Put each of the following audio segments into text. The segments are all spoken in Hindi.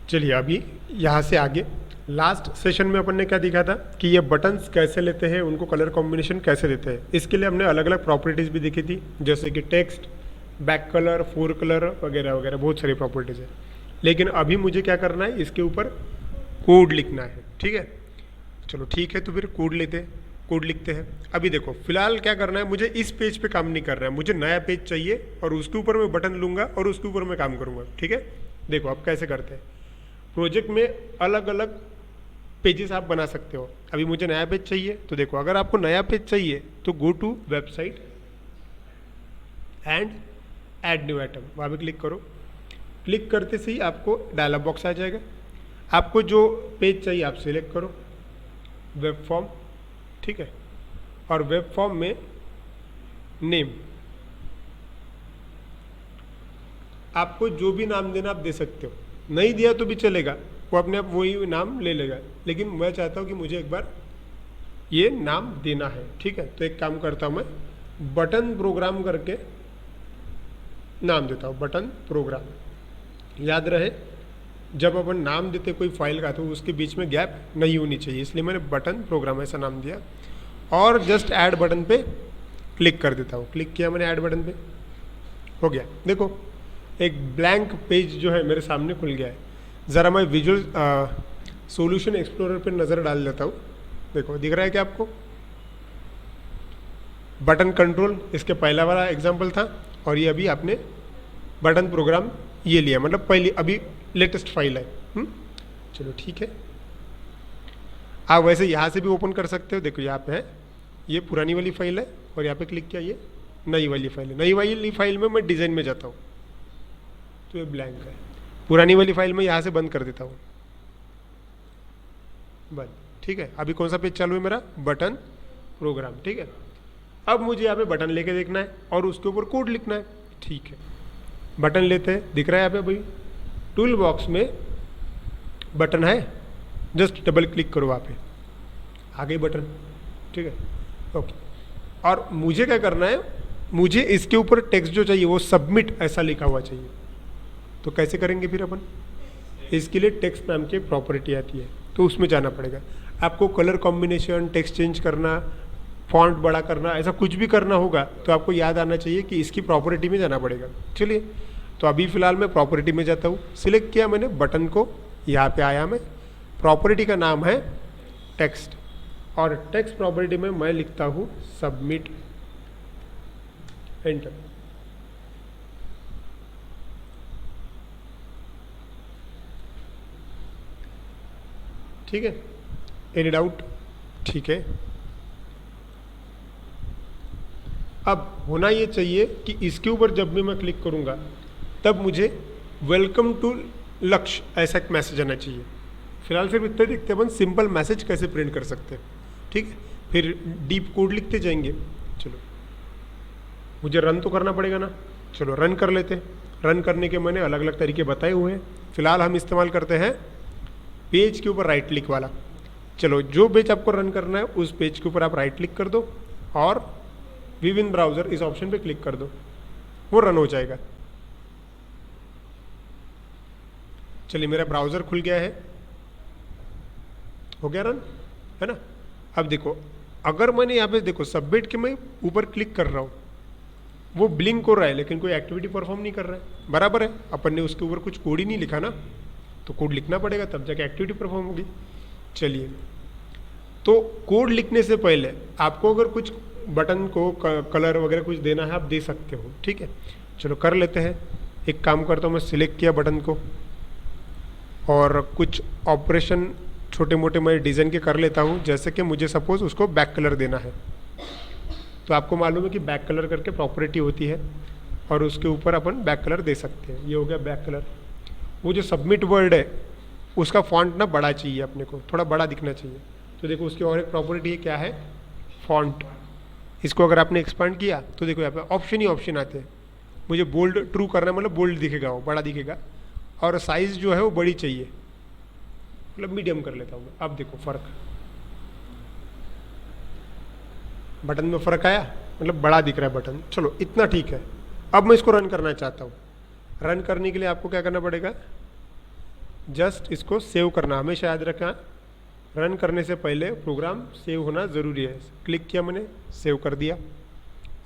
चलिए अभी यहाँ से आगे लास्ट सेशन में अपन ने क्या देखा था कि ये बटन्स कैसे लेते हैं, उनको कलर कॉम्बिनेशन कैसे देते हैं। इसके लिए हमने अलग अलग प्रॉपर्टीज़ भी देखी थी, जैसे कि text, back colour, four colour वगैरह वगैरह, बहुत सारी प्रॉपर्टीज़ है। लेकिन अभी मुझे क्या करना है, इसके ऊपर कोड लिखना है। ठीक है, चलो ठीक है, तो फिर कोड लिखते हैं। अभी देखो फिलहाल क्या करना है, मुझे इस पेज पे काम नहीं करना है, मुझे नया पेज चाहिए और उसके ऊपर मैं बटन लूँगा और उसके ऊपर मैं काम करूँगा। ठीक है, देखो अब कैसे करते हैं। प्रोजेक्ट में अलग अलग पेजेस आप बना सकते हो। अभी मुझे नया पेज चाहिए, तो देखो अगर आपको नया पेज चाहिए तो go to website and add new item, वहाँ पे क्लिक करो। क्लिक करते से ही आपको डायलॉग बॉक्स आ जाएगा। आपको जो पेज चाहिए आप सिलेक्ट करो, वेब फॉर्म, ठीक है, और वेब फॉर्म में नेम, आपको जो भी नाम देना आप दे सकते हो, नहीं दिया तो भी चलेगा, वो अपने आप वही नाम ले लेगा। लेकिन मैं चाहता हूँ कि मुझे एक बार ये नाम देना है। ठीक है, तो एक काम करता हूँ, मैं बटन प्रोग्राम करके नाम देता हूँ, बटन प्रोग्राम। याद रहे जब अपन नाम देते कोई फाइल का तो उसके बीच में गैप नहीं होनी चाहिए, इसलिए मैंने बटन प्रोग्राम ऐसा नाम दिया। और जस्ट ऐड बटन पे क्लिक कर देता हूँ। क्लिक किया मैंने ऐड बटन पे, हो गया। देखो एक ब्लैंक पेज जो है मेरे सामने खुल गया है। ज़रा मैं विजुअल सॉल्यूशन एक्सप्लोरर पे नज़र डाल लेता हूँ। देखो दिख रहा है क्या आपको, बटन कंट्रोल इसके पहला वाला एग्जांपल था, और ये अभी आपने बटन प्रोग्राम ये लिया, मतलब पहली अभी लेटेस्ट फाइल है। चलो ठीक है, आप वैसे यहाँ से भी ओपन कर सकते हो। देखो यहाँ पे है, ये पुरानी वाली फाइल है, और यहाँ पे क्लिक किया ये नई वाली फाइल है। नई वाली फाइल में मैं डिज़ाइन में जाता हूँ तो ये ब्लैंक है। पुरानी वाली फाइल में यहाँ से बंद कर देता हूँ, बंद। ठीक है, अभी कौन सा पेज चालू है मेरा, बटन प्रोग्राम। ठीक है, अब मुझे यहाँ पे बटन लेके देखना है और उसके ऊपर कोड लिखना है। ठीक है, बटन लेते हैं, दिख रहा है यहाँ पे भाई टूल बॉक्स में बटन है, जस्ट डबल क्लिक करो वहाँ पे, आ गई बटन। ठीक है, ओके। और मुझे क्या करना है, मुझे इसके ऊपर टेक्स्ट जो चाहिए वो सबमिट ऐसा लिखा हुआ चाहिए। तो कैसे करेंगे फिर अपन, इसके लिए टेक्स्ट नाम की प्रॉपर्टी आती है, तो उसमें जाना पड़ेगा आपको। कलर कॉम्बिनेशन, टेक्स्ट चेंज करना, फॉन्ट बड़ा करना, ऐसा कुछ भी करना होगा तो आपको याद आना चाहिए कि इसकी प्रॉपर्टी में जाना पड़ेगा। चलिए, तो अभी फ़िलहाल मैं प्रॉपर्टी में जाता हूँ। सिलेक्ट किया मैंने बटन को, यहाँ पे आया मैं, प्रॉपर्टी का नाम है टेक्स्ट, और टेक्स्ट प्रॉपर्टी में मैं लिखता हूँ सबमिट, एंटर। ठीक है, एनी डाउट? ठीक है, अब होना ये चाहिए कि इसके ऊपर जब भी मैं क्लिक करूंगा तब मुझे वेलकम टू लक्ष्य ऐसा एक मैसेज आना चाहिए। फिलहाल सिर्फ इतना देखते हैं अपन सिंपल मैसेज कैसे प्रिंट कर सकते हैं। ठीक है, फिर डीप कोड लिखते जाएंगे। चलो, मुझे रन तो करना पड़ेगा ना, चलो रन कर लेते हैं। रन करने के मैंने अलग अलग तरीके बताए हुए हैं। फिलहाल हम इस्तेमाल करते हैं पेज के ऊपर राइट क्लिक वाला। चलो, जो पेज आपको रन करना है उस पेज के ऊपर आप राइट क्लिक कर दो और विविन ब्राउज़र इस ऑप्शन पे क्लिक कर दो, वो रन हो जाएगा। चलिए, मेरा ब्राउज़र खुल गया है, हो गया रन, है ना। अब देखो, अगर मैंने यहाँ पे देखो सबमिट के मैं ऊपर क्लिक कर रहा हूँ, वो ब्लिंक हो रहा है लेकिन कोई एक्टिविटी परफॉर्म नहीं कर रहा है। बराबर है, अपन ने उसके ऊपर कुछ कोड ही नहीं लिखा ना, तो कोड लिखना पड़ेगा तब जाके एक्टिविटी परफॉर्म होगी। चलिए, तो कोड लिखने से पहले आपको अगर कुछ बटन को कलर वगैरह कुछ देना है आप दे सकते हो। ठीक है, चलो कर लेते हैं। एक काम करता हूँ, मैं सिलेक्ट किया बटन को और कुछ ऑपरेशन छोटे मोटे मैं डिज़ाइन के कर लेता हूँ। जैसे कि मुझे सपोज उसको बैक कलर देना है, तो आपको मालूम है कि बैक कलर करके प्रॉपर्टी होती है और उसके ऊपर अपन बैक कलर दे सकते हैं। ये हो गया बैक कलर। वो जो सबमिट वर्ड है उसका फॉन्ट ना बड़ा चाहिए, अपने को थोड़ा बड़ा दिखना चाहिए। तो देखो उसकी और एक प्रॉपर्टी है, क्या है, फॉन्ट। इसको अगर आपने एक्सपांड किया तो देखो यहाँ पे ऑप्शन ही ऑप्शन आते हैं। मुझे बोल्ड ट्रू करना है, मतलब बोल्ड दिखेगा, वो बड़ा दिखेगा, और साइज़ जो है वो बड़ी चाहिए, मतलब मीडियम कर लेता हूँ मैं। अब देखो फ़र्क, बटन में फ़र्क आया, मतलब बड़ा दिख रहा है बटन। चलो इतना ठीक है। अब मैं इसको रन करना चाहता हूँ। रन करने के लिए आपको क्या करना पड़ेगा, जस्ट इसको सेव करना, हमेशा याद रखना रन करने से पहले प्रोग्राम सेव होना ज़रूरी है। क्लिक किया मैंने, सेव कर दिया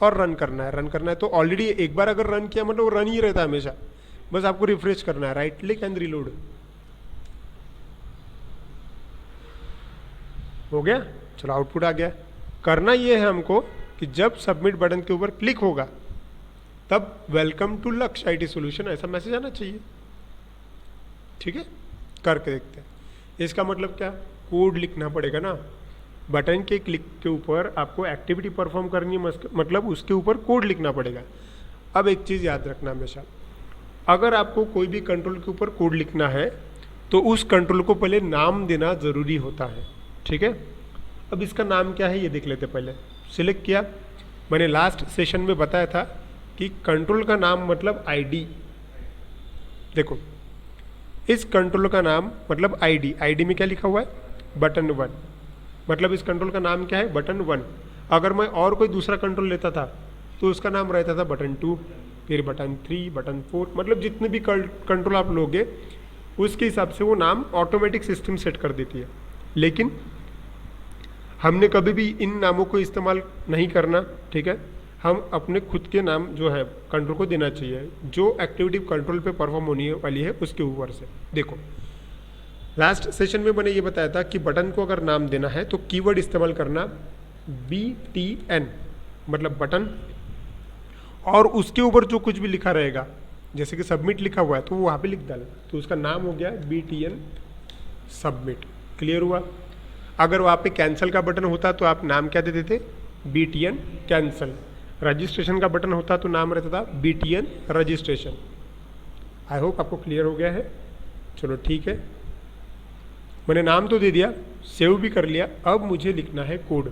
और रन करना है। रन करना है तो ऑलरेडी एक बार अगर रन किया मतलब वो रन ही रहता है हमेशा, बस आपको रिफ्रेश करना है, राइट क्लिक एंड रीलोड। हो गया, चलो आउटपुट आ गया। करना ये है हमको कि जब सबमिट बटन के ऊपर क्लिक होगा तब वेलकम टू लक्ष्य आईटी सॉल्यूशन ऐसा मैसेज आना चाहिए। ठीक है, करके देखते हैं। इसका मतलब क्या, कोड लिखना पड़ेगा ना। बटन के क्लिक के ऊपर आपको एक्टिविटी परफॉर्म करनी है, मतलब उसके ऊपर कोड लिखना पड़ेगा। अब एक चीज़ याद रखना हमेशा, अगर आपको कोई भी कंट्रोल के ऊपर कोड लिखना है तो उस कंट्रोल को पहले नाम देना ज़रूरी होता है। ठीक है, अब इसका नाम क्या है ये देख लेते पहले। सिलेक्ट किया, मैंने लास्ट सेशन में बताया था कि कंट्रोल का नाम मतलब आईडी। देखो इस कंट्रोल का नाम मतलब आईडी, आईडी में क्या लिखा हुआ है, बटन 1, मतलब इस कंट्रोल का नाम क्या है, बटन 1। अगर मैं और कोई दूसरा कंट्रोल लेता था तो उसका नाम रहता था बटन 2, फिर बटन 3, बटन 4, मतलब जितने भी कंट्रोल आप लोगे उसके हिसाब से वो नाम ऑटोमेटिक सिस्टम सेट कर देती है। लेकिन हमने कभी भी इन नामों को इस्तेमाल नहीं करना। ठीक है, हम अपने खुद के नाम जो है कंट्रोल को देना चाहिए, जो एक्टिविटी कंट्रोल पे परफॉर्म होने वाली है उसके ऊपर से। देखो लास्ट सेशन में मैंने ये बताया था कि बटन को अगर नाम देना है तो कीवर्ड इस्तेमाल करना BTN, मतलब बटन, और उसके ऊपर जो कुछ भी लिखा रहेगा, जैसे कि सबमिट लिखा हुआ है तो वो वहाँ पे लिख डालना, तो उसका नाम हो गया BTN सबमिट। क्लियर हुआ। अगर वहाँ पे कैंसिल का बटन होता तो आप नाम क्या देते थे, BTN कैंसिल। रजिस्ट्रेशन का बटन होता तो नाम रहता था BTN रजिस्ट्रेशन। आई होप आपको क्लियर हो गया है। चलो ठीक है, मैंने नाम तो दे दिया, सेव भी कर लिया। अब मुझे लिखना है कोड।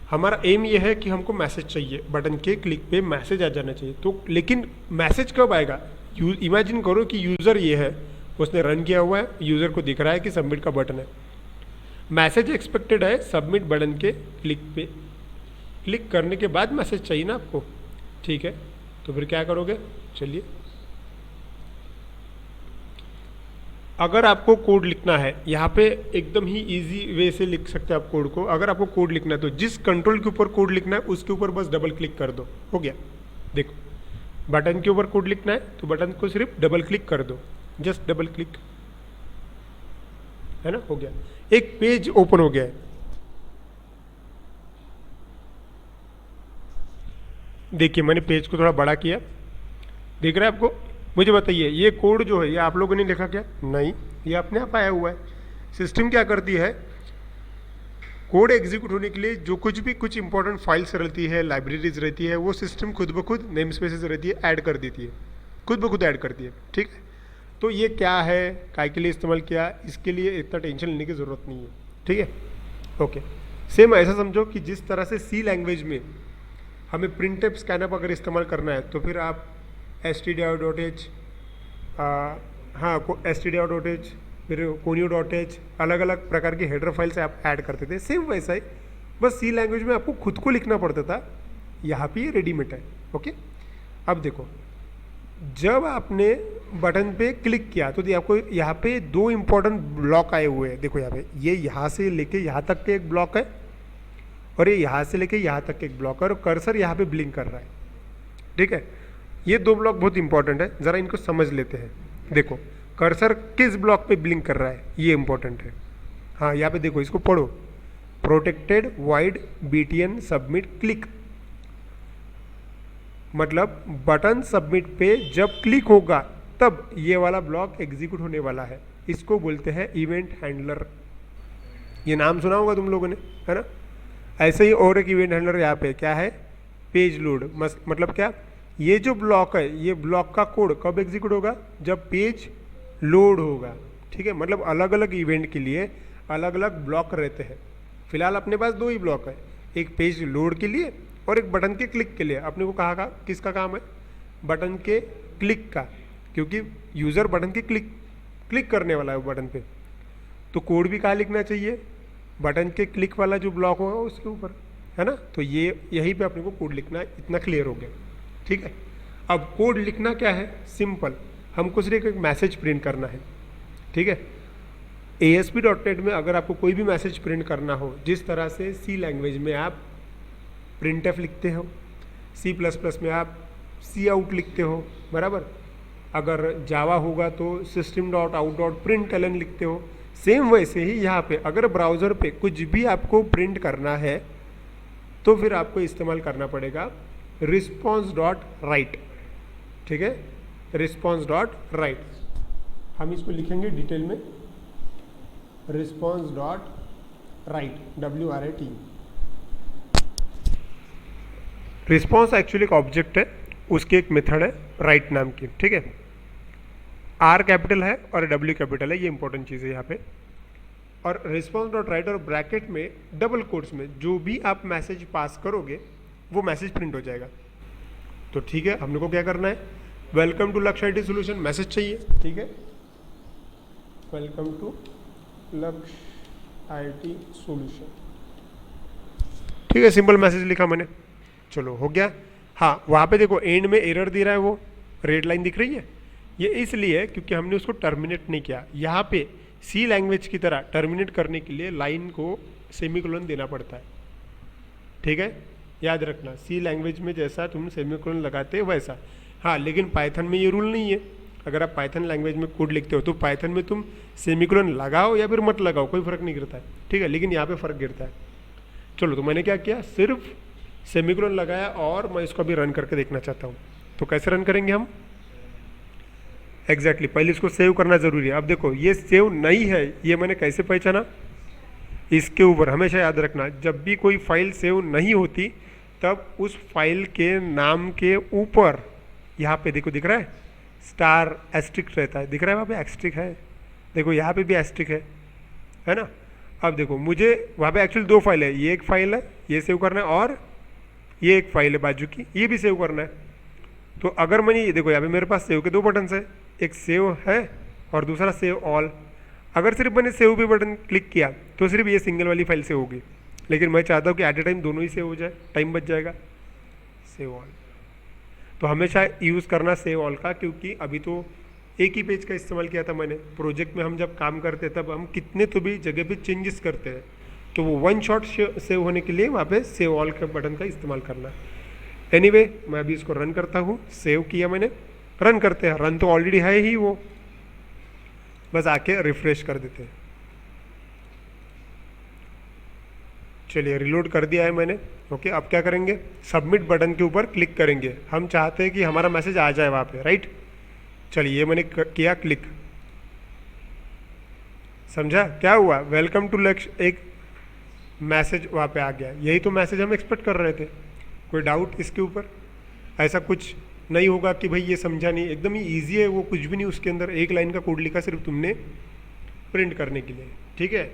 हमारा एम ये है कि हमको मैसेज चाहिए, बटन के क्लिक पे मैसेज आ जाना चाहिए। तो लेकिन मैसेज कब आएगा, इमेजिन करो कि यूज़र ये है, उसने रन किया हुआ है, यूज़र को दिख रहा है कि सबमिट का बटन है। मैसेज एक्सपेक्टेड है सबमिट बटन के क्लिक पे, क्लिक करने के बाद मैसेज चाहिए ना आपको। ठीक है, तो फिर क्या करोगे, चलिए अगर आपको कोड लिखना है यहाँ पे एकदम ही इजी वे से लिख सकते हैं आप कोड को। अगर आपको कोड लिखना है तो जिस कंट्रोल के ऊपर कोड लिखना है उसके ऊपर बस डबल क्लिक कर दो, हो गया। देखो बटन के ऊपर कोड लिखना है तो बटन को सिर्फ डबल क्लिक कर दो, जस्ट डबल क्लिक, है ना, हो गया। एक पेज ओपन हो गया है। देखिए मैंने पेज को थोड़ा बड़ा किया, दिख रहा है आपको। मुझे बताइए ये कोड जो है ये आप लोगों ने लिखा क्या, नहीं, ये अपने आप आया हुआ है। सिस्टम क्या करती है, कोड एग्जीक्यूट होने के लिए जो कुछ भी कुछ इंपॉर्टेंट फाइल्स रहती है, लाइब्रेरीज रहती है, वो सिस्टम खुद ब खुद नेम स्पेसेस रहती है ऐड कर देती है, खुद ब खुद ऐड करती है। ठीक है, तो ये क्या है, काय के लिए इस्तेमाल किया, इसके लिए इतना टेंशन लेने की ज़रूरत नहीं है। ठीक है, ओके। सेम ऐसा समझो कि जिस तरह से सी लैंग्वेज में हमें प्रिंटफ स्कैनअप अगर इस्तेमाल करना है तो फिर आप stdio.h, हाँ stdio.h, फिर conio.h, अलग अलग प्रकार की हेडर फाइल से आप ऐड करते थे। सेम वैसा ही, बस सी लैंग्वेज में आपको खुद को लिखना पड़ता था, यहाँ पे ये रेडीमेड है। ओके, अब देखो जब आपने बटन पे क्लिक किया तो आपको यहाँ पे दो इंपॉर्टेंट ब्लॉक आए हुए हैं। देखो यहाँ पे ये यहाँ से लेके यहाँ तक के एक ब्लॉक है और ये यहाँ से लेके यहाँ तक के एक ब्लॉक है और कर्सर यहाँ पे ब्लिंक कर रहा है। ठीक है, ये दो ब्लॉक बहुत इंपॉर्टेंट है, ज़रा इनको समझ लेते हैं। देखो कर्सर किस ब्लॉक पे ब्लिंक कर रहा है ये इंपॉर्टेंट है। हाँ यहाँ पे देखो, इसको पढ़ो, protected wide BTN submit click, मतलब बटन सबमिट पे जब क्लिक होगा तब ये वाला ब्लॉक एग्जीक्यूट होने वाला है। इसको बोलते हैं इवेंट हैंडलर। ये नाम सुना होगा तुम लोगों ने, है ना। ऐसे ही और एक इवेंट हैंडलर यहाँ पे क्या है, पेज लोड, मतलब क्या, ये जो ब्लॉक है ये ब्लॉक का कोड कब एग्जीक्यूट होगा, जब पेज लोड होगा। ठीक है, मतलब अलग अलग इवेंट के लिए अलग अलग ब्लॉक रहते हैं। फिलहाल अपने पास दो ही ब्लॉक है, एक पेज लोड के लिए और एक बटन के क्लिक के लिए। अपने को कहा का किसका काम है, बटन के क्लिक का, क्योंकि यूज़र बटन के क्लिक करने वाला है बटन पे। तो कोड भी कहाँ लिखना चाहिए, बटन के क्लिक वाला जो ब्लॉक होगा उसके ऊपर, है ना। तो ये यहीं पे अपने को कोड लिखना है, इतना क्लियर हो गया। ठीक है, अब कोड लिखना क्या है, सिंपल, हमको सिर्फ एक मैसेज प्रिंट करना है। ठीक है। ASP.NET में अगर आपको कोई भी मैसेज प्रिंट करना हो, जिस तरह से सी लैंग्वेज में आप printf लिखते हो, C++ में आप cout लिखते हो, बराबर। अगर जावा होगा तो system.out.println लिखते हो। सेम वैसे ही यहाँ पे अगर ब्राउज़र पे कुछ भी आपको प्रिंट करना है तो फिर आपको इस्तेमाल करना पड़ेगा response.write, ठीक है, response.write। हम इसको लिखेंगे डिटेल में, response.write, WRITE। रिस्पॉन्स एक्चुअली एक ऑब्जेक्ट है, उसकी एक मेथड है राइट नाम की, ठीक है। R कैपिटल है और W कैपिटल है, ये इंपॉर्टेंट चीज़ है यहाँ पे। और response.write और ब्रैकेट में डबल कोट्स में जो भी आप मैसेज पास करोगे वो मैसेज प्रिंट हो जाएगा। तो ठीक है, हमने को क्या करना है, वेलकम टू लक्ष्य IT सोल्यूशन मैसेज चाहिए, ठीक है, वेलकम टू लक्ष्य IT सोल्यूशन, ठीक है, सिंपल मैसेज लिखा मैंने, चलो हो गया। हाँ, वहाँ पे देखो एंड में एरर दे रहा है, वो रेड लाइन दिख रही है, ये इसलिए क्योंकि हमने उसको टर्मिनेट नहीं किया। यहाँ पे सी लैंग्वेज की तरह टर्मिनेट करने के लिए लाइन को सेमीकोलन देना पड़ता है, ठीक है, याद रखना। सी लैंग्वेज में जैसा तुम सेमीकोलन लगाते हो वैसा। हाँ, लेकिन पाइथन में ये रूल नहीं है। अगर आप पाइथन लैंग्वेज में कोड लिखते हो तो पाइथन में तुम सेमीकोलन लगाओ या फिर मत लगाओ, कोई फर्क नहीं गिरता है, ठीक है, लेकिन यहाँ पे फर्क गिरता है। चलो, तो मैंने क्या किया, सिर्फ सेमीकोलन लगाया और मैं इसको अभी रन करके देखना चाहता हूँ। तो कैसे रन करेंगे हम, एग्जैक्टली पहले इसको सेव करना जरूरी है। अब देखो ये सेव नहीं है, ये मैंने कैसे पहचाना, इसके ऊपर हमेशा याद रखना, जब भी कोई फाइल सेव नहीं होती तब उस फाइल के नाम के ऊपर यहाँ पे देखो दिख रहा है स्टार एस्ट्रिक रहता है, दिख रहा है वहाँ पे एस्ट्रिक है, देखो यहाँ पे भी एस्ट्रिक है ना। अब देखो मुझे वहाँ पे एक्चुअली दो फाइल है, ये एक फाइल है, ये सेव करना है, और ये एक फाइल है बाजू की, ये भी सेव करना है। तो अगर मैंने ये देखो यहाँ पे मेरे पास सेव के दो बटन है, एक सेव है और दूसरा सेव ऑल। अगर सिर्फ मैंने सेव पे बटन क्लिक किया तो सिर्फ ये सिंगल वाली फाइल सेव होगी, लेकिन मैं चाहता हूँ कि एट ए टाइम दोनों ही सेव हो जाए, टाइम बच जाएगा, सेव ऑल। तो हमेशा यूज़ करना सेव ऑल का, क्योंकि अभी तो एक ही पेज का इस्तेमाल किया था मैंने। प्रोजेक्ट में हम जब काम करते हैं तब हम कितने तो भी जगह पे चेंजेस करते हैं, तो वो वन शॉट सेव होने के लिए वहाँ पे सेव ऑल के बटन का इस्तेमाल करना। एनीवे, मैं अभी इसको रन करता हूँ, सेव किया मैंने, रन करते हैं। रन तो ऑलरेडी है ही वो, बस आके रिफ्रेश कर देते हैं। चलिए रिलोड कर दिया है मैंने, ओके। अब क्या करेंगे, सबमिट बटन के ऊपर क्लिक करेंगे। हम चाहते हैं कि हमारा मैसेज आ जाए वहाँ पे, राइट। चलिए ये मैंने किया क्लिक, समझा क्या हुआ, वेलकम टू लक्ष्य एक मैसेज वहाँ पे आ गया। यही तो मैसेज हम एक्सपेक्ट कर रहे थे। कोई डाउट इसके ऊपर, ऐसा कुछ नहीं होगा कि भाई ये समझा नहीं, एकदम ही ईजी है वो, कुछ भी नहीं उसके अंदर, एक लाइन का कोड लिखा सिर्फ तुमने प्रिंट करने के लिए, ठीक है।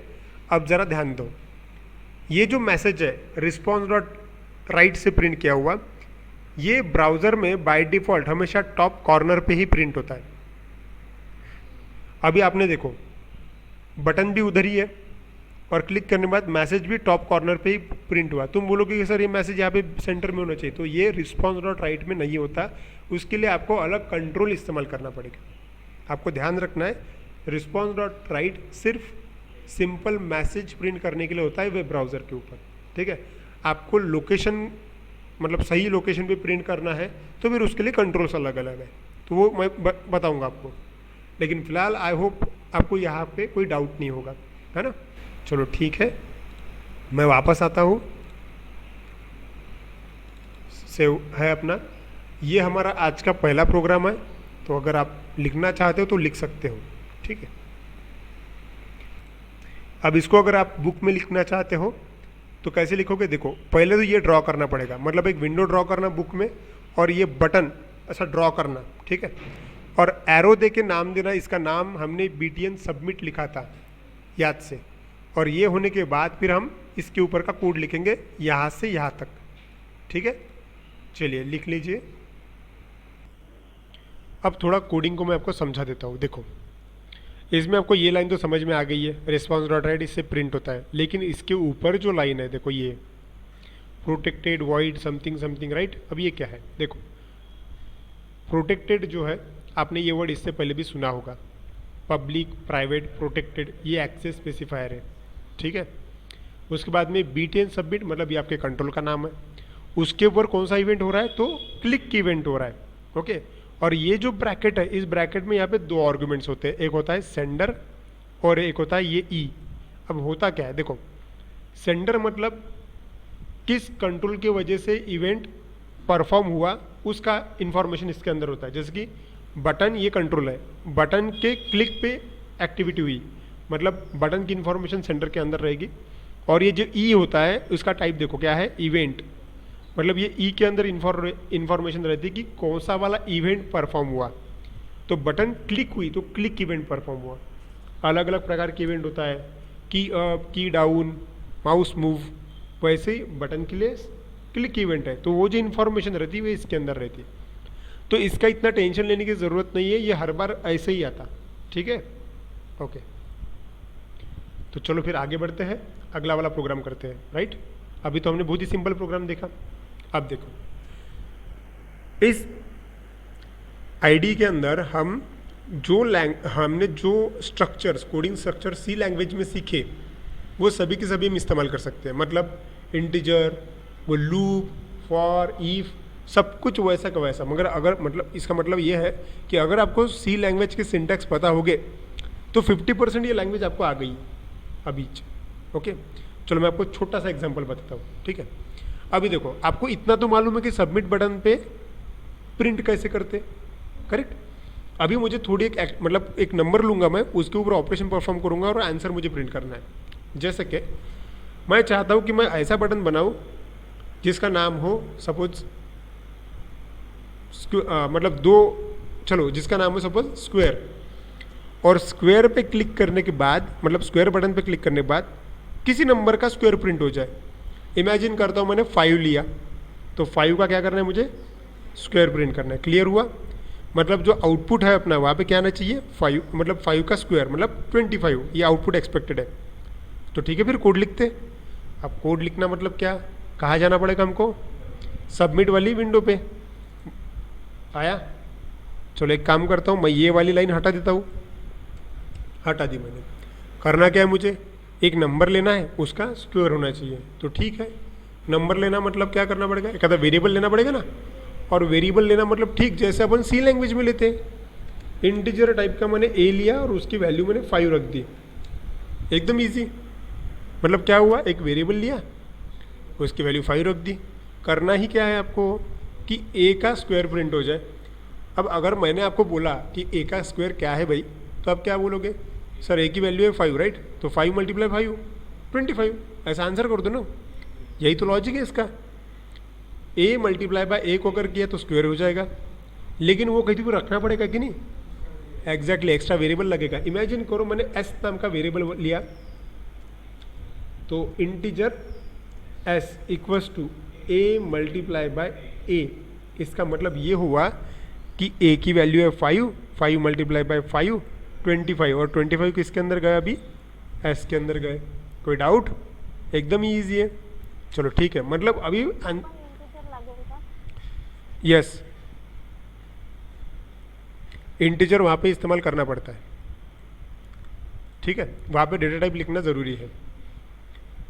अब ज़रा ध्यान दो, ये जो मैसेज है response.write से प्रिंट किया हुआ, ये ब्राउज़र में बाय डिफ़ॉल्ट हमेशा टॉप कॉर्नर पे ही प्रिंट होता है। अभी आपने देखो बटन भी उधर ही है और क्लिक करने के बाद मैसेज भी टॉप कॉर्नर पे ही प्रिंट हुआ। तुम बोलोगे कि सर ये मैसेज यहाँ पे सेंटर में होना चाहिए, तो ये response.write में नहीं होता, उसके लिए आपको अलग कंट्रोल इस्तेमाल करना पड़ेगा। आपको ध्यान रखना है, response.write सिर्फ सिंपल मैसेज प्रिंट करने के लिए होता है वेब ब्राउज़र के ऊपर, ठीक है। आपको लोकेशन मतलब सही लोकेशन पे प्रिंट करना है तो फिर उसके लिए कंट्रोल्स अलग अलग है, तो वो मैं बताऊंगा आपको। लेकिन फिलहाल आई होप आपको यहाँ पे कोई डाउट नहीं होगा, है ना। चलो ठीक है, मैं वापस आता हूँ, सेव है अपना। ये हमारा आज का पहला प्रोग्राम है, तो अगर आप लिखना चाहते हो तो लिख सकते हो, ठीक है। अब इसको अगर आप बुक में लिखना चाहते हो तो कैसे लिखोगे, देखो पहले तो ये ड्रॉ करना पड़ेगा, मतलब एक विंडो ड्रॉ करना बुक में, और ये बटन ऐसा ड्रॉ करना, ठीक है। और एरो दे के नाम देना, इसका नाम हमने BTN सबमिट लिखा था याद से, और ये होने के बाद फिर हम इसके ऊपर का कोड लिखेंगे यहाँ से यहाँ तक, ठीक है। चलिए लिख लीजिए। अब थोड़ा कोडिंग को मैं आपको समझा देता हूँ। देखो इसमें आपको ये लाइन तो समझ में आ गई है, response.write इससे प्रिंट होता है, लेकिन इसके ऊपर जो लाइन है देखो, ये protected void something something, right. अब ये क्या है, देखो प्रोटेक्टेड जो है, आपने ये वर्ड इससे पहले भी सुना होगा, पब्लिक, प्राइवेट, प्रोटेक्टेड, ये एक्सेस स्पेसिफायर है, ठीक है। उसके बाद में BTN सबमिट, मतलब ये आपके कंट्रोल का नाम है। उसके ऊपर कौन सा इवेंट हो रहा है, तो क्लिक इवेंट हो रहा है, ओके। और ये जो ब्रैकेट है, इस ब्रैकेट में यहाँ पे दो आर्गुमेंट्स होते हैं, एक होता है सेंडर और एक होता है ये ई। अब होता क्या है, देखो, सेंडर मतलब किस कंट्रोल की वजह से इवेंट परफॉर्म हुआ उसका इंफॉर्मेशन इसके अंदर होता है। जैसे कि बटन, ये कंट्रोल है, बटन के क्लिक पे एक्टिविटी हुई, मतलब बटन की इंफॉर्मेशन सेंडर के अंदर रहेगी। और ये जो ई होता है उसका टाइप देखो क्या है, इवेंट, मतलब ये ई के अंदर इंफॉर्मेशन रहती है कि कौन सा वाला इवेंट परफॉर्म हुआ। तो बटन क्लिक हुई तो क्लिक इवेंट परफॉर्म हुआ। अलग अलग प्रकार के इवेंट होता है, की अप, की डाउन, माउस मूव, वैसे ही बटन के लिए क्लिक इवेंट है। तो वो जो इन्फॉर्मेशन रहती है वो इसके अंदर रहती है। तो इसका इतना टेंशन लेने की ज़रूरत नहीं है, ये हर बार ऐसे ही आता, ठीक है, ओके। तो चलो फिर आगे बढ़ते हैं, अगला वाला प्रोग्राम करते हैं, राइट। अभी तो हमने बहुत ही सिंपल प्रोग्राम देखा। अब देखो, इस आईडी के अंदर हम हमने जो स्ट्रक्चर्स, कोडिंग स्ट्रक्चर सी लैंग्वेज में सीखे, वो सभी के सभी हम इस्तेमाल कर सकते हैं। मतलब इंटीजर, वो लूप, फॉर, ईफ, सब कुछ वैसा का वैसा। मगर अगर मतलब इसका मतलब ये है कि अगर आपको सी लैंग्वेज के सिंटैक्स पता होगे तो 50% ये लैंग्वेज आपको आ गई अभी, ओके। चलो मैं आपको छोटा सा एग्जांपल बताता हूँ, ठीक है। अभी देखो, आपको इतना तो मालूम है कि सबमिट बटन पे प्रिंट कैसे करते, करेक्ट। अभी मुझे थोड़ी मतलब एक नंबर लूंगा मैं, उसके ऊपर ऑपरेशन परफॉर्म करूंगा और आंसर मुझे प्रिंट करना है। जैसे कि मैं चाहता हूं कि मैं ऐसा बटन बनाऊं जिसका नाम हो सपोज मतलब चलो जिसका नाम हो सपोज स्क्वायर। और स्क्वायर पे क्लिक करने के बाद, मतलब स्क्वायर बटन पे क्लिक करने के बाद किसी नंबर का स्क्वायर प्रिंट हो जाए। इमेजिन करता हूँ मैंने 5 लिया, तो 5 का क्या करना है, मुझे स्क्वायर प्रिंट करना है। क्लियर हुआ, मतलब जो आउटपुट है अपना वहाँ पे क्या आना चाहिए, 5, मतलब 5 का स्क्वायर मतलब 25, ये आउटपुट एक्सपेक्टेड है। तो ठीक है, फिर कोड लिखते। अब कोड लिखना मतलब क्या, कहाँ जाना पड़ेगा हमको, सबमिट वाली विंडो पे आया। चलो एक काम करता हूँ, मैं ये वाली लाइन हटा देता हूँ, हटा दी मैंने। करना क्या है, मुझे एक नंबर लेना है, उसका स्क्वायर होना चाहिए। तो ठीक है, नंबर लेना मतलब क्या करना पड़ेगा, एक आधा वेरिएबल लेना पड़ेगा ना। और वेरिएबल लेना मतलब ठीक जैसे अपन सी लैंग्वेज में लेते हैं, इंटीजर टाइप का मैंने ए लिया और उसकी वैल्यू मैंने 5 रख दी, एकदम इजी। मतलब क्या हुआ, एक वेरिएबल लिया, उसकी वैल्यू 5 रख दी। करना ही क्या है आपको कि ए का स्क्वायर प्रिंट हो जाए। अब अगर मैंने आपको बोला कि ए का स्क्वायर क्या है भाई, तो आप क्या बोलोगे, सर ए की वैल्यू है 5, राइट। तो 5 × 5 25, ऐसा आंसर कर दो ना। यही तो लॉजिक है इसका। ए मल्टीप्लाई बाय ए को अगर किया तो स्क्वायर हो जाएगा, लेकिन वो कहीं भी रखना पड़ेगा कि नहीं, एग्जैक्टली एक्स्ट्रा वेरिएबल लगेगा। इमेजिन करो मैंने एस नाम का वेरिएबल लिया, तो integer S equals to A multiply by A. इसका मतलब ये हुआ कि ए की वैल्यू है 5, 5 × 5 25, और 25 किसके अंदर गए, अभी एस के अंदर गए। कोई डाउट, एकदम ही ईजी है। चलो ठीक है, मतलब अभी यस, इंटीजर वहाँ पे इस्तेमाल करना पड़ता है, ठीक है, वहाँ पे डेटा टाइप लिखना ज़रूरी है,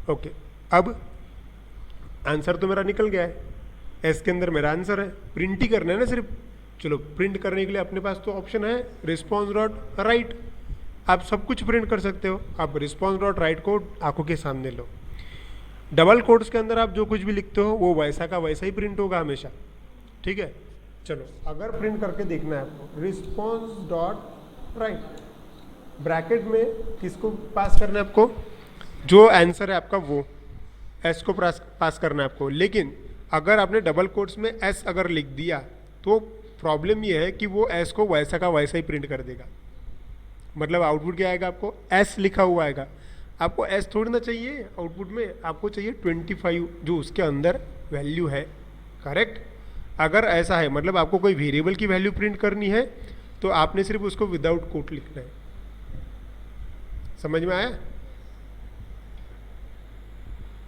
ओके। अब आंसर तो मेरा निकल गया है, एस के अंदर मेरा आंसर है, प्रिंट ही करना है ना सिर्फ। चलो प्रिंट करने के लिए अपने पास तो ऑप्शन है रिस्पॉन्स डॉट राइट, आप सब कुछ प्रिंट कर सकते हो। आप रिस्पॉन्स डॉट राइट को आंखों के सामने लो, डबल कोट्स के अंदर आप जो कुछ भी लिखते हो वो वैसा का वैसा ही प्रिंट होगा हमेशा, ठीक है। चलो अगर प्रिंट करके देखना है आपको, रिस्पॉन्स डॉट राइट, ब्रैकेट में किसको पास करना है आपको, जो आंसर है आपका वो एस को पास करना है आपको। लेकिन अगर आपने डबल कोट्स में एस अगर लिख दिया तो प्रॉब्लम ये है कि वो एस को वैसा का वैसा ही प्रिंट कर देगा। मतलब आउटपुट क्या आएगा, आपको एस लिखा हुआ आएगा। आपको एस थोड़ी ना चाहिए आउटपुट में, आपको चाहिए 25 जो उसके अंदर वैल्यू है, करेक्ट। अगर ऐसा है मतलब आपको कोई वेरिएबल की वैल्यू प्रिंट करनी है तो आपने सिर्फ उसको विदाउट कोट लिखना है। समझ में आया,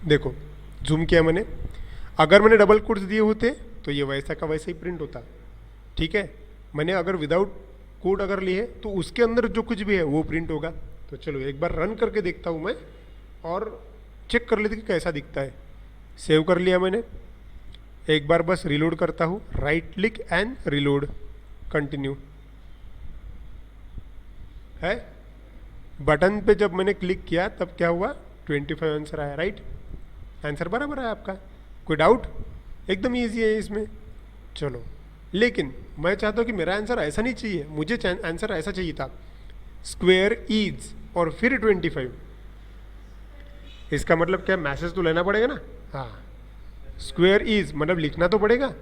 देखो जूम किया मैंने, अगर मैंने डबल कोट्स दिए होते तो ये वैसा का वैसा ही प्रिंट होता, ठीक है। मैंने अगर विदाउट कोड अगर लिए तो उसके अंदर जो कुछ भी है वो प्रिंट होगा। तो चलो एक बार रन करके देखता हूँ मैं और चेक कर लेते कि कैसा दिखता है। सेव कर लिया मैंने, एक बार बस रिलोड करता हूँ, right click and reload, continue है। बटन पे जब मैंने क्लिक किया तब क्या हुआ, 25 आंसर आया, राइट। आंसर बराबर है आपका, कोई डाउट? एकदम ईजी है इसमें। चलो, लेकिन मैं चाहता हूँ कि मेरा आंसर ऐसा नहीं चाहिए, मुझे आंसर ऐसा चाहिए था, स्क्वेयर इज और फिर 25। इसका मतलब क्या, मैसेज तो लेना पड़ेगा ना। हाँ, स्क्वेयर इज मतलब लिखना तो पड़ेगा।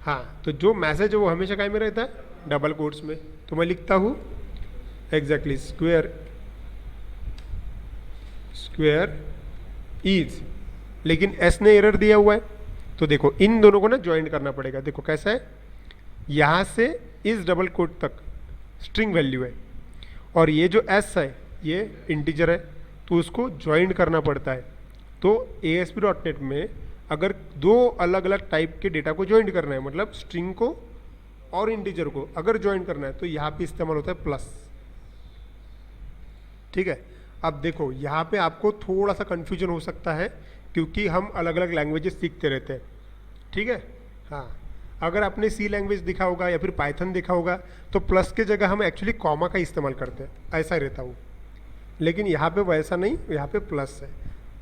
हाँ, तो जो मैसेज है वो हमेशा काय में रहता है, डबल कोट्स में। तो मैं लिखता हूँ एग्जैक्टली स्क्वेयर इज, लेकिन एस ने एरर दिया हुआ है। तो देखो इन दोनों को ना ज्वाइन करना पड़ेगा। देखो कैसा है, यहाँ से इस डबल कोट तक स्ट्रिंग वैल्यू है और ये जो एस है ये इंटीजर है, तो उसको ज्वाइन करना पड़ता है। तो ASP.NET में अगर दो अलग अलग टाइप के डेटा को ज्वाइन करना है, मतलब स्ट्रिंग को और इंटीजर को अगर ज्वाइन करना है, तो यहाँ पे इस्तेमाल होता है प्लस। ठीक है, अब देखो यहाँ पे आपको थोड़ा सा कन्फ्यूजन हो सकता है क्योंकि हम अलग अलग लैंग्वेजेस सीखते रहते हैं। ठीक है, हाँ, अगर आपने सी लैंग्वेज देखा होगा या फिर पाइथन देखा होगा तो प्लस के जगह हम एक्चुअली कॉमा का इस्तेमाल करते हैं, ऐसा रहता हूँ। लेकिन यहाँ पे वैसा नहीं, यहाँ पे प्लस है।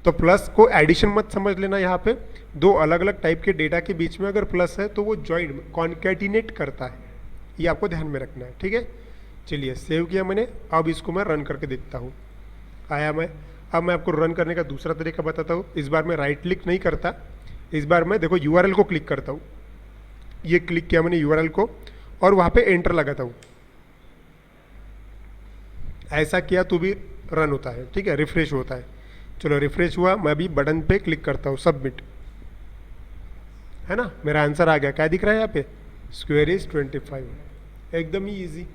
तो प्लस को एडिशन मत समझ लेना, यहाँ पे दो अलग अलग टाइप के डेटा के बीच में अगर प्लस है तो वो ज्वाइन कॉन्कैटिनेट करता है, ये आपको ध्यान में रखना है। ठीक है, चलिए सेव किया मैंने, अब इसको मैं रन करके देखता हूँ। आया मैं, अब मैं आपको रन करने का दूसरा तरीका बताता हूँ। इस बार मैं राइट क्लिक नहीं करता, इस बार मैं देखो URL को क्लिक करता हूँ। ये क्लिक किया मैंने URL को और वहाँ पे एंटर लगाता हूँ। ऐसा किया तो भी रन होता है। ठीक है, रिफ्रेश होता है। चलो रिफ्रेश हुआ, मैं अभी बटन पे क्लिक करता हूँ, सबमिट, है ना, मेरा आंसर आ गया। क्या दिख रहा है यहाँ पे, स्क्वेयर इज 25। एकदम ही ईजी।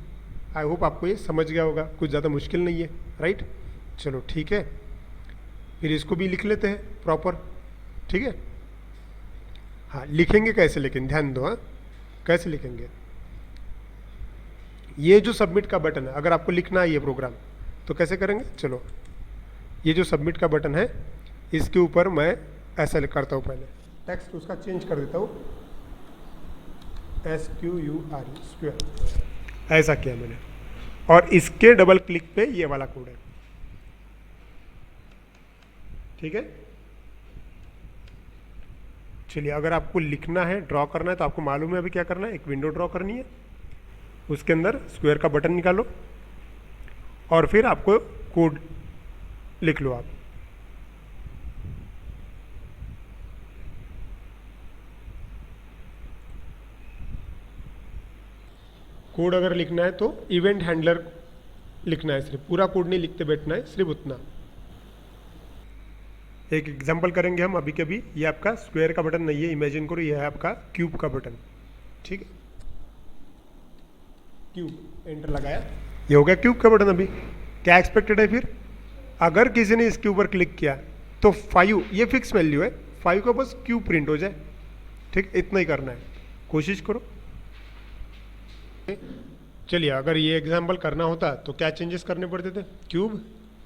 आई होप आपको ये समझ गया होगा, कुछ ज़्यादा मुश्किल नहीं है, राइट। चलो ठीक है, फिर इसको भी लिख लेते हैं प्रॉपर। ठीक है, हाँ लिखेंगे कैसे, लेकिन ध्यान दो। हाँ, कैसे लिखेंगे, ये जो सबमिट का बटन है, अगर आपको लिखना है ये प्रोग्राम तो कैसे करेंगे। चलो, ये जो सबमिट का बटन है इसके ऊपर मैं ऐसा करता हूँ, पहले टेक्स्ट उसका चेंज कर देता हूँ, SQURE, स्क्वायर, ऐसा किया मैंने। और इसके डबल क्लिक पे ये वाला कोड है। ठीक है, चलिए अगर आपको लिखना है, ड्रॉ करना है, तो आपको मालूम है अभी क्या करना है, एक विंडो ड्रॉ करनी है, उसके अंदर स्क्वायर का बटन निकालो और फिर आपको कोड लिख लो आप। कोड अगर लिखना है तो इवेंट हैंडलर लिखना है, सिर्फ पूरा कोड नहीं लिखते बैठना है, सिर्फ उतना। एक एग्जांपल करेंगे हम अभी के अभी। ये आपका स्क्वायर का बटन नहीं है, इमेजिन करो ये है आपका क्यूब का बटन। ठीक है, क्यूब, एंटर लगाया, ये हो गया क्यूब का बटन। अभी क्या एक्सपेक्टेड है फिर, अगर किसी ने इसके ऊपर क्लिक किया तो 5, ये फिक्स वैल्यू है, 5 का बस क्यूब प्रिंट हो जाए। ठीक, इतना ही करना है, कोशिश करो। चलिए अगर ये एग्जाम्पल करना होता तो क्या चेंजेस करने पड़ते थे, क्यूब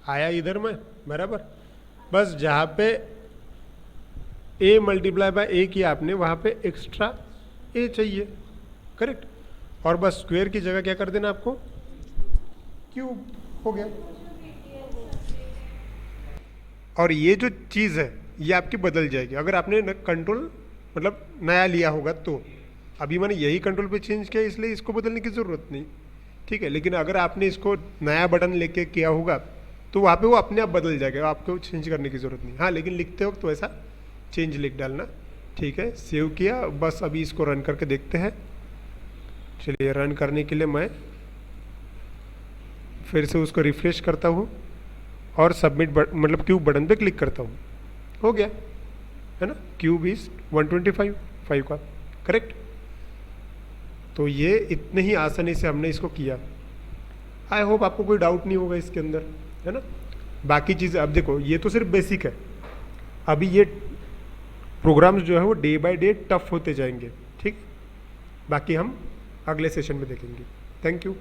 आया इधर में बराबर, बस जहाँ पे a मल्टीप्लाई बाय a किया आपने वहाँ पे एक्स्ट्रा a चाहिए, करेक्ट। और बस स्क्वायर की जगह क्या कर देना आपको, क्यूब, हो गया। और ये जो चीज़ है ये आपकी बदल जाएगी अगर आपने कंट्रोल मतलब नया लिया होगा तो। अभी मैंने यही कंट्रोल पे चेंज किया इसलिए इसको बदलने की ज़रूरत नहीं। ठीक है, लेकिन अगर आपने इसको नया बटन लेके किया होगा तो वहाँ पे वो अपने आप बदल जाएगा, आपको चेंज करने की ज़रूरत नहीं। हाँ, लेकिन लिखते वक्त तो ऐसा चेंज लिख डालना। ठीक है, सेव किया, बस अभी इसको रन करके देखते हैं। चलिए रन करने के लिए मैं फिर से उसको रिफ्रेश करता हूँ और सबमिट मतलब क्यूब बटन पे क्लिक करता हूँ, हो गया, है ना, क्यूब इज 125, 5 का, करेक्ट। तो ये इतने ही आसानी से हमने इसको किया। आई होप आपको कोई डाउट नहीं होगा इसके अंदर, है ना। बाकी चीज़ें अब देखो, ये तो सिर्फ बेसिक है, अभी ये प्रोग्राम्स जो है वो डे बाय डे टफ होते जाएंगे। ठीक, बाकी हम अगले सेशन में देखेंगे। Thank you.